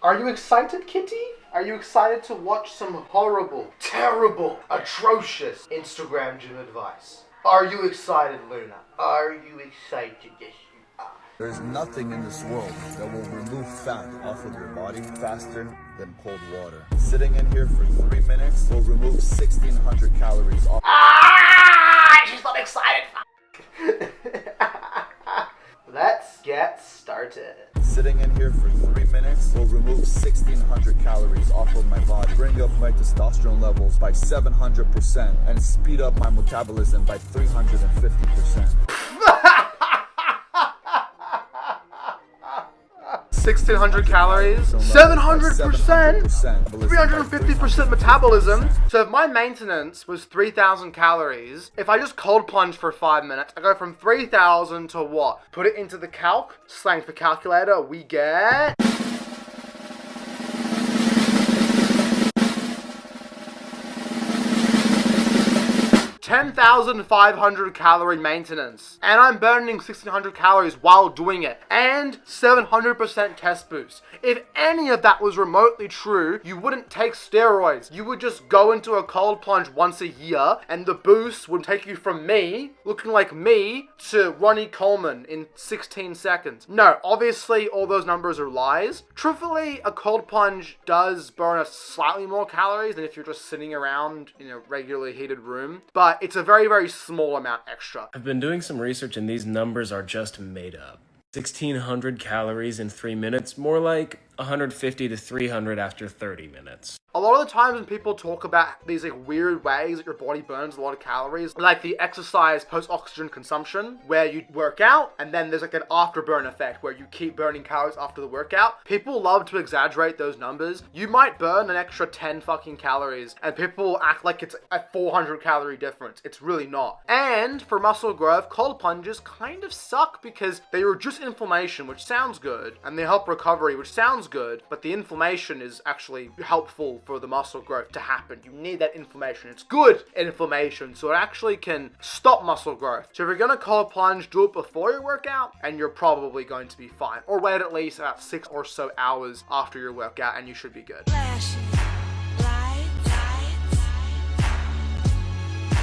Are you excited, Kitty? Are you excited to watch some horrible, terrible, atrocious Instagram gym advice? Are you excited, Luna? Are you excited? Yes, you are. There's nothing in this world that will remove fat off of your body faster than cold water. Sitting in here for 3 minutes will remove 1,600 calories off. She's not excited. Let's get started. Sitting in here for 3 minutes will remove 1,600 calories off of my body, bring up my testosterone levels by 700%, and speed up my metabolism by 350%. 1,600 calories, 700%, 350% metabolism. So if my maintenance was 3,000 calories, if I just cold plunge for 5 minutes, I go from 3,000 to what? Put it into the calc, slang for calculator, we get... 10,500 calorie maintenance, and I'm burning 1,600 calories while doing it, and 700% test boost. If any of that was remotely true, you wouldn't take steroids. You would just go into a cold plunge once a year, and the boost would take you from me, looking like me, to Ronnie Coleman in 16 seconds. No, obviously all those numbers are lies. Truthfully, a cold plunge does burn a slightly more calories than if you're just sitting around in a regularly heated room, but it's a very, very small amount extra. I've been doing some research and these numbers are just made up. 1,600 calories in 3 minutes, more like 150 to 300 after 30 minutes. A lot of the times when people talk about these like weird ways that your body burns a lot of calories, like the exercise post-oxygen consumption, where you work out and then there's like an afterburn effect where you keep burning calories after the workout. People love to exaggerate those numbers. You might burn an extra 10 fucking calories and people act like it's a 400 calorie difference. It's really not. And for muscle growth, cold plunges kind of suck because they reduce inflammation, which sounds good, and they help recovery, which sounds good, but the inflammation is actually helpful for the muscle growth to happen. You need that inflammation. It's good inflammation, so it actually can stop muscle growth. So if you're gonna cold plunge, do it before your workout, and you're probably going to be fine. Or wait at least about 6 or so hours after your workout, and you should be good.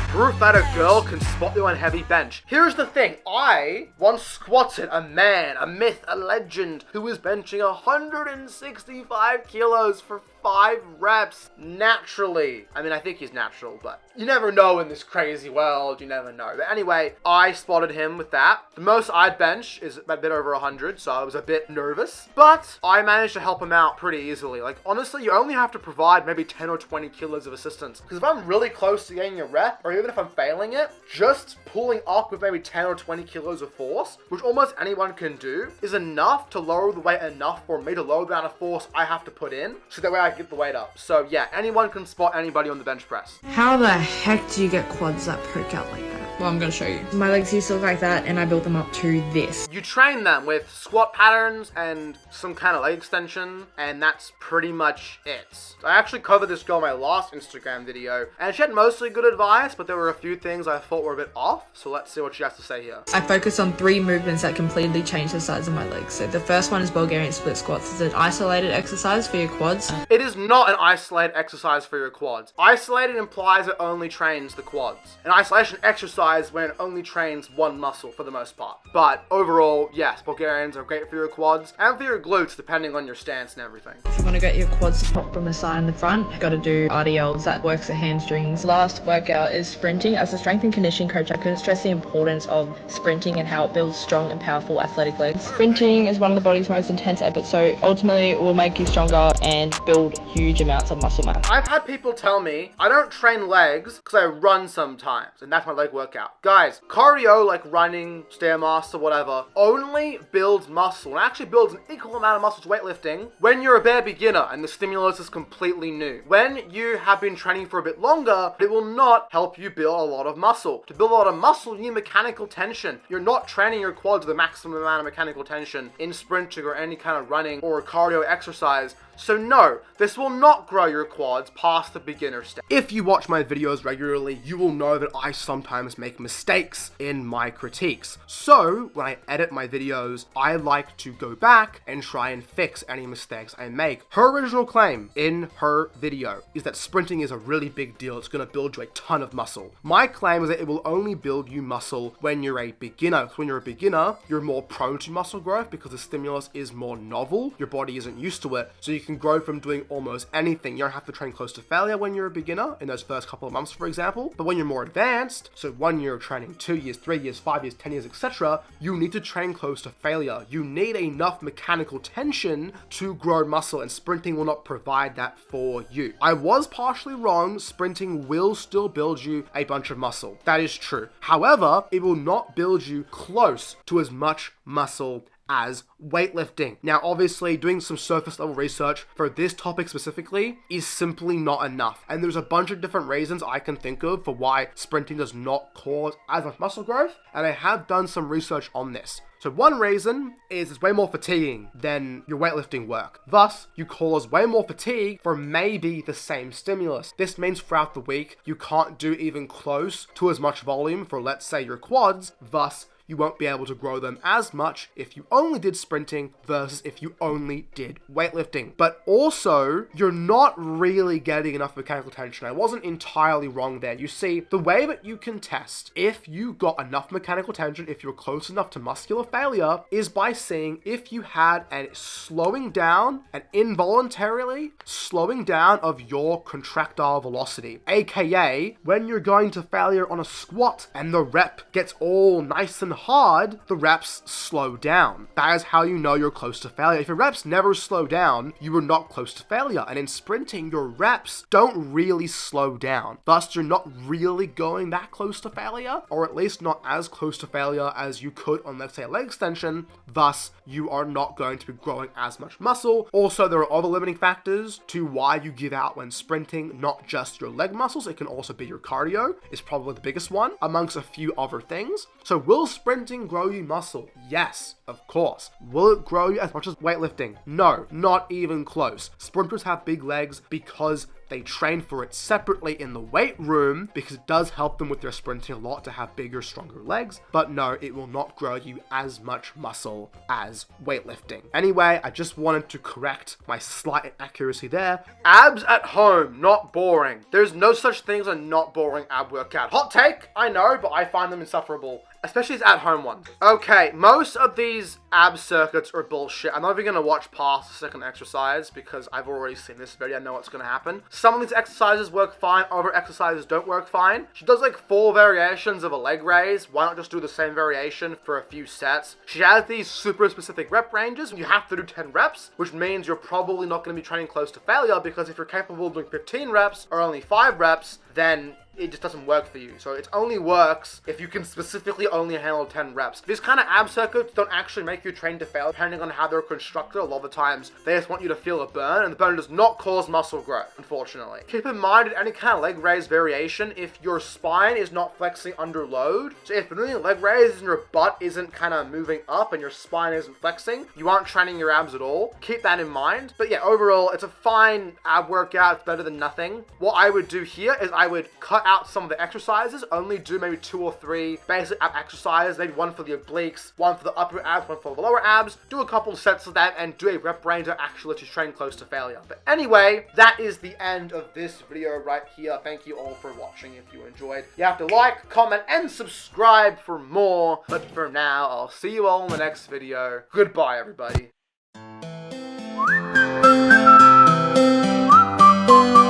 Proof that a girl can spot you on heavy bench. Here's the thing, I once squatted a man, a myth, a legend, who was benching 165 kilos for 5 reps naturally. I mean, I think he's natural, but you never know in this crazy world, you never know. But anyway, I spotted him with that. The most I'd bench is a bit over 100, so I was a bit nervous, but I managed to help him out pretty easily. Like, honestly, you only have to provide maybe 10 or 20 kilos of assistance. Because if I'm really close to getting a rep, or even if I'm failing it, just pulling up with maybe 10 or 20 kilos of force, which almost anyone can do, is enough to lower the weight enough for me to lower the amount of force I have to put in, so that way I get the weight up. So yeah, anyone can spot anybody on the bench press. How the heck do you get quads that poke out like that? Well, I'm gonna show you. My legs used to look like that and I built them up to this. You train them with squat patterns and some kind of leg extension, and that's pretty much it. I actually covered this girl in my last Instagram video, and she had mostly good advice, but there were a few things I thought were a bit off, so let's see what she has to say here. I focus on 3 movements that completely change the size of my legs. So the first one is Bulgarian split squats. It's an isolated exercise for your quads. It is not an isolated exercise for your quads. Isolated implies it only trains the quads. An isolation exercise when it only trains one muscle for the most part. But overall, yes, Bulgarians are great for your quads and for your glutes, depending on your stance and everything. If you want to get your quads to pop from the side and the front, you've got to do RDLs. That works the hamstrings. Last workout is sprinting. As a strength and conditioning coach, I couldn't stress the importance of sprinting and how it builds strong and powerful athletic legs. Sprinting is one of the body's most intense efforts, so ultimately it will make you stronger and build huge amounts of muscle mass. I've had people tell me I don't train legs because I run sometimes, and that's my leg workout. Guys, cardio like running, Stairmaster, whatever, only builds muscle and actually builds an equal amount of muscle to weightlifting when you're a bare beginner and the stimulus is completely new. When you have been training for a bit longer, it will not help you build a lot of muscle. To build a lot of muscle, you need mechanical tension. You're not training your quads with the maximum amount of mechanical tension in sprinting or any kind of running or cardio exercise. So no, this will not grow your quads past the beginner stage. If you watch my videos regularly, you will know that I sometimes make mistakes in my critiques. So when I edit my videos, I like to go back and try and fix any mistakes I make. Her original claim in her video is that sprinting is a really big deal. It's going to build you a ton of muscle. My claim is that it will only build you muscle when you're a beginner. When you're a beginner, you're more prone to muscle growth because the stimulus is more novel. Your body isn't used to it, so you can grow from doing almost anything. You don't have to train close to failure when you're a beginner in those first couple of months, for example. But when you're more advanced, so 1 year of training, 2 years, 3 years, 5 years, 10 years, etc., you need to train close to failure. You need enough mechanical tension to grow muscle, and sprinting will not provide that for you. I was partially wrong. Sprinting will still build you a bunch of muscle. That is true. However, it will not build you close to as much muscle as weightlifting. Now, obviously, doing some surface level research for this topic specifically is simply not enough. And there's a bunch of different reasons I can think of for why sprinting does not cause as much muscle growth. And I have done some research on this. So one reason is it's way more fatiguing than your weightlifting work. Thus, you cause way more fatigue for maybe the same stimulus. This means throughout the week, you can't do even close to as much volume for, let's say, your quads. Thus, you won't be able to grow them as much if you only did sprinting versus if you only did weightlifting. But also, you're not really getting enough mechanical tension. I wasn't entirely wrong there. You see, the way that you can test if you got enough mechanical tension, if you're close enough to muscular failure, is by seeing if you had a slowing down, an involuntarily slowing down of your contractile velocity. AKA, when you're going to failure on a squat and the rep gets all nice and hard, the reps slow down. That is how you know you're close to failure. If your reps never slow down, you are not close to failure. And in sprinting, your reps don't really slow down. Thus, you're not really going that close to failure, or at least not as close to failure as you could on, let's say, a leg extension. Thus, you are not going to be growing as much muscle. Also, there are other limiting factors to why you give out when sprinting, not just your leg muscles. It can also be your cardio, is probably the biggest one, amongst a few other things. So will sprinting grow you muscle? Yes, of course. Will it grow you as much as weightlifting? No, not even close. Sprinters have big legs because they train for it separately in the weight room, because it does help them with their sprinting a lot to have bigger, stronger legs. But no, it will not grow you as much muscle as weightlifting. Anyway, I just wanted to correct my slight inaccuracy there. Abs at home, not boring. There's no such thing as a not boring ab workout. Hot take, I know, but I find them insufferable. Especially as at-home ones. Okay, most of these ab circuits are bullshit. I'm not even going to watch past the second exercise because I've already seen this video. I know what's going to happen. Some of these exercises work fine. Other exercises don't work fine. She does like 4 variations of a leg raise. Why not just do the same variation for a few sets? She has these super specific rep ranges. You have to do 10 reps, which means you're probably not going to be training close to failure, because if you're capable of doing 15 reps or only 5 reps, then it just doesn't work for you. So it only works if you can specifically only handle 10 reps. These kind of ab circuits don't actually make you train to fail, depending on how they're constructed. A lot of the times, they just want you to feel a burn, and the burn does not cause muscle growth, unfortunately. Keep in mind, at any kind of leg raise variation, if your spine is not flexing under load, so if you're doing a leg raise and your butt isn't kind of moving up and your spine isn't flexing, you aren't training your abs at all. Keep that in mind. But yeah, overall, it's a fine ab workout. It's better than nothing. What I would do here is I would cut out some of the exercises, only do maybe 2 or 3 basic ab exercises, maybe 1 for the obliques, 1 for the upper abs, 1 for the lower abs, do a couple sets of that, and do a rep range that actually to train close to failure. But anyway, that is the end of this video right here. Thank you all for watching. If you enjoyed, you have to like, comment, and subscribe for more. But for now, I'll see you all in the next video. Goodbye, everybody.